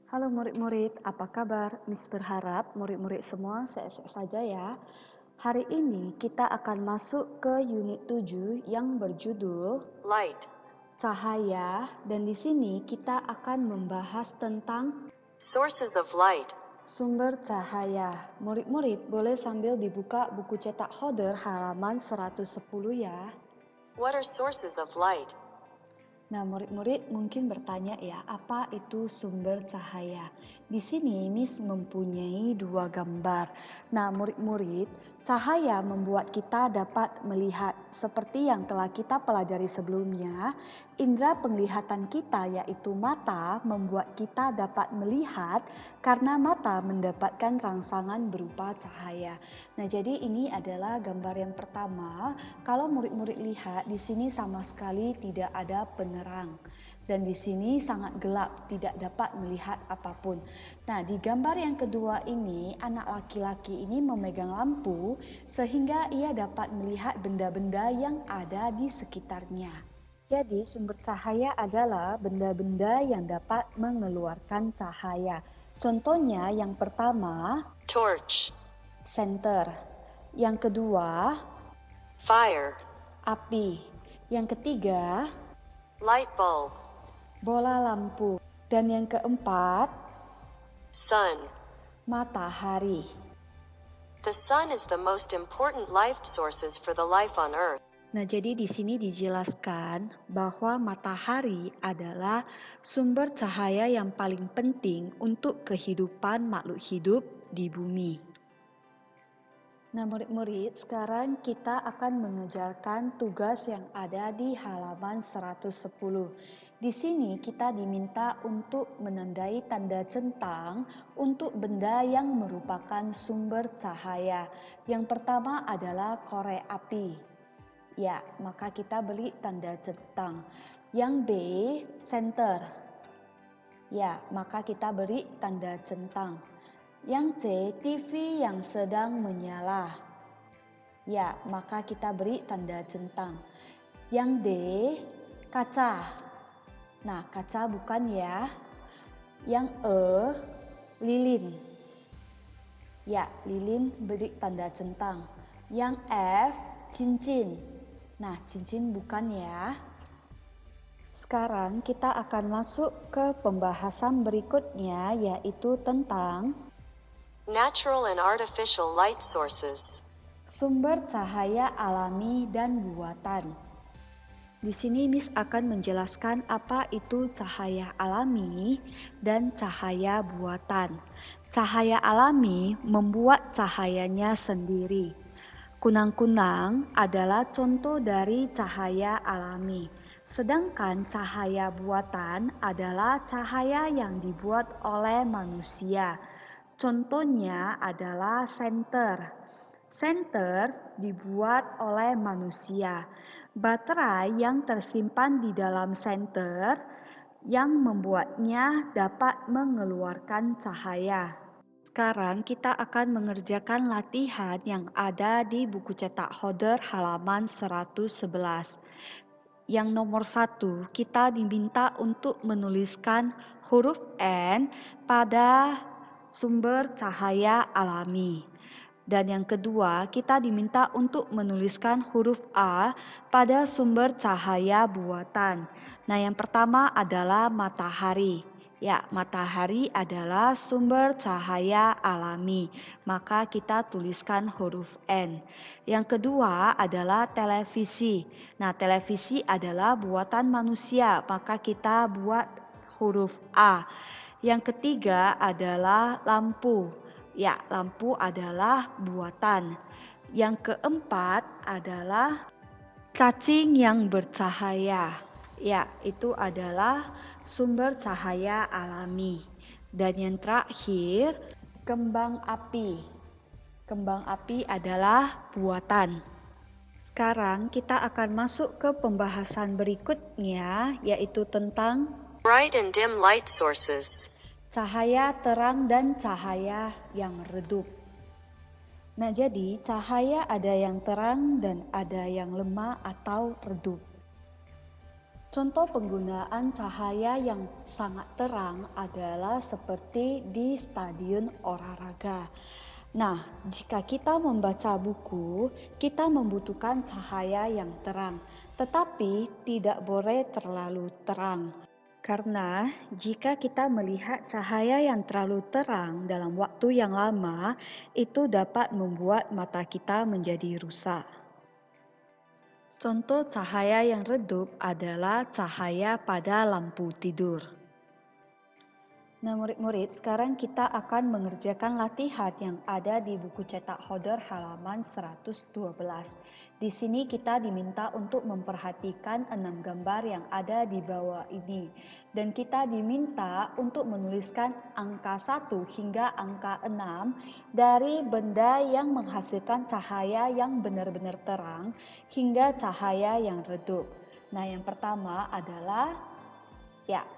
Halo murid-murid, apa kabar? Miss berharap murid-murid semua sehat-sehat saja ya. Hari ini kita akan masuk ke unit 7 yang berjudul Light. Cahaya, dan di sini kita akan membahas tentang Sources of light. sumber cahaya. Murid-murid boleh sambil dibuka buku cetak Hodder halaman 110 ya. What are sources of light? Nah, murid-murid mungkin bertanya ya, apa itu sumber cahaya? Di sini Miss mempunyai dua gambar. Nah, murid-murid, cahaya membuat kita dapat melihat. Seperti yang telah kita pelajari sebelumnya, indera penglihatan kita yaitu mata membuat kita dapat melihat karena mata mendapatkan rangsangan berupa cahaya. Nah, jadi ini adalah gambar yang pertama. Kalau murid-murid lihat, di sini sama sekali tidak ada penerang. Dan di sini sangat gelap, tidak dapat melihat apapun. Nah, di gambar yang kedua ini, anak laki-laki ini memegang lampu sehingga ia dapat melihat benda-benda yang ada di sekitarnya. Jadi, sumber cahaya adalah benda-benda yang dapat mengeluarkan cahaya. Contohnya yang pertama, Torch. senter. Yang kedua, Fire. api. Yang ketiga, Light bulb. bola lampu. Dan yang keempat, Sun. matahari. The sun is the most important life sources for the life on earth. Nah, jadi di sini dijelaskan bahwa matahari adalah sumber cahaya yang paling penting untuk kehidupan makhluk hidup di bumi. Nah, murid-murid, sekarang kita akan mengerjakan tugas yang ada di halaman 110. Di sini kita diminta untuk menandai tanda centang untuk benda yang merupakan sumber cahaya. Yang pertama adalah korek api. Ya, maka kita beri tanda centang. Yang B, senter. Ya, maka kita beri tanda centang. Yang C, TV yang sedang menyala. Ya, maka kita beri tanda centang. Yang D, kaca. Nah, kaca bukan ya. Yang E, lilin. Ya, lilin beri tanda centang. Yang F, cincin. Nah, cincin bukan ya. Sekarang kita akan masuk ke pembahasan berikutnya, yaitu tentang Natural and artificial light sources. sumber cahaya alami dan buatan. Di sini Miss akan menjelaskan apa itu cahaya alami dan cahaya buatan. Cahaya alami membuat cahayanya sendiri. Kunang-kunang adalah contoh dari cahaya alami. Sedangkan cahaya buatan adalah cahaya yang dibuat oleh manusia. Contohnya adalah senter. Senter dibuat oleh manusia. Baterai yang tersimpan di dalam senter yang membuatnya dapat mengeluarkan cahaya. Sekarang kita akan mengerjakan latihan yang ada di buku cetak Hodder halaman 111. Yang nomor 1, kita diminta untuk menuliskan huruf N pada sumber cahaya alami. Dan yang kedua, kita diminta untuk menuliskan huruf A pada sumber cahaya buatan. Nah, yang pertama adalah matahari. Ya, matahari adalah sumber cahaya alami, maka kita tuliskan huruf N. Yang kedua adalah televisi. Nah, televisi adalah buatan manusia, maka kita buat huruf A. Yang ketiga adalah lampu. Ya, lampu adalah buatan. Yang keempat adalah cacing yang bercahaya. Ya, itu adalah sumber cahaya alami. Dan yang terakhir, kembang api. Kembang api adalah buatan. Sekarang kita akan masuk ke pembahasan berikutnya, yaitu tentang Bright and dim light sources. cahaya terang dan cahaya yang redup. Nah, jadi cahaya ada yang terang dan ada yang lemah atau redup. Contoh penggunaan cahaya yang sangat terang adalah seperti di stadion olahraga. Nah, jika kita membaca buku, kita membutuhkan cahaya yang terang, tetapi tidak boleh terlalu terang. Karena jika kita melihat cahaya yang terlalu terang dalam waktu yang lama, itu dapat membuat mata kita menjadi rusak. Contoh cahaya yang redup adalah cahaya pada lampu tidur. Nah, murid-murid, sekarang kita akan mengerjakan latihan yang ada di buku cetak Hodor halaman 112. Di sini kita diminta untuk memperhatikan 6 gambar yang ada di bawah ini. Dan kita diminta untuk menuliskan angka 1 hingga angka 6 dari benda yang menghasilkan cahaya yang benar-benar terang hingga cahaya yang redup. Nah, yang pertama adalah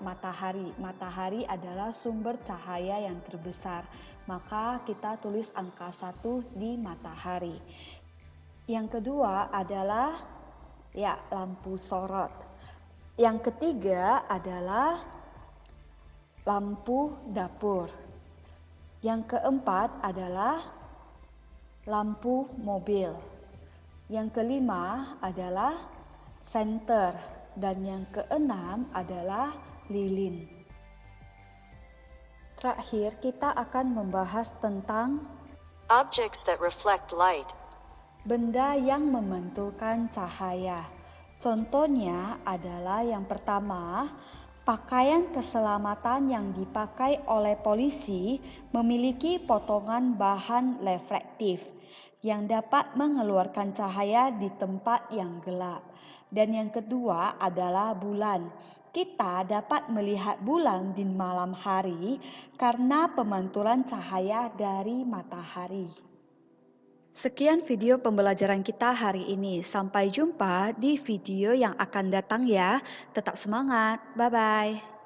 matahari. Matahari adalah sumber cahaya yang terbesar. Maka kita tulis angka 1 di matahari. Yang kedua adalah lampu sorot. Yang ketiga adalah lampu dapur. Yang keempat adalah lampu mobil. Yang kelima adalah senter. Dan yang keenam adalah lilin. Terakhir, kita akan membahas tentang Objects that reflect light. benda yang memantulkan cahaya. Contohnya adalah yang pertama, pakaian keselamatan yang dipakai oleh polisi memiliki potongan bahan reflektif yang dapat mengeluarkan cahaya di tempat yang gelap. Dan yang kedua adalah bulan. Kita dapat melihat bulan di malam hari karena pemantulan cahaya dari matahari. Sekian video pembelajaran kita hari ini. Sampai jumpa di video yang akan datang ya. Tetap semangat. Bye-bye.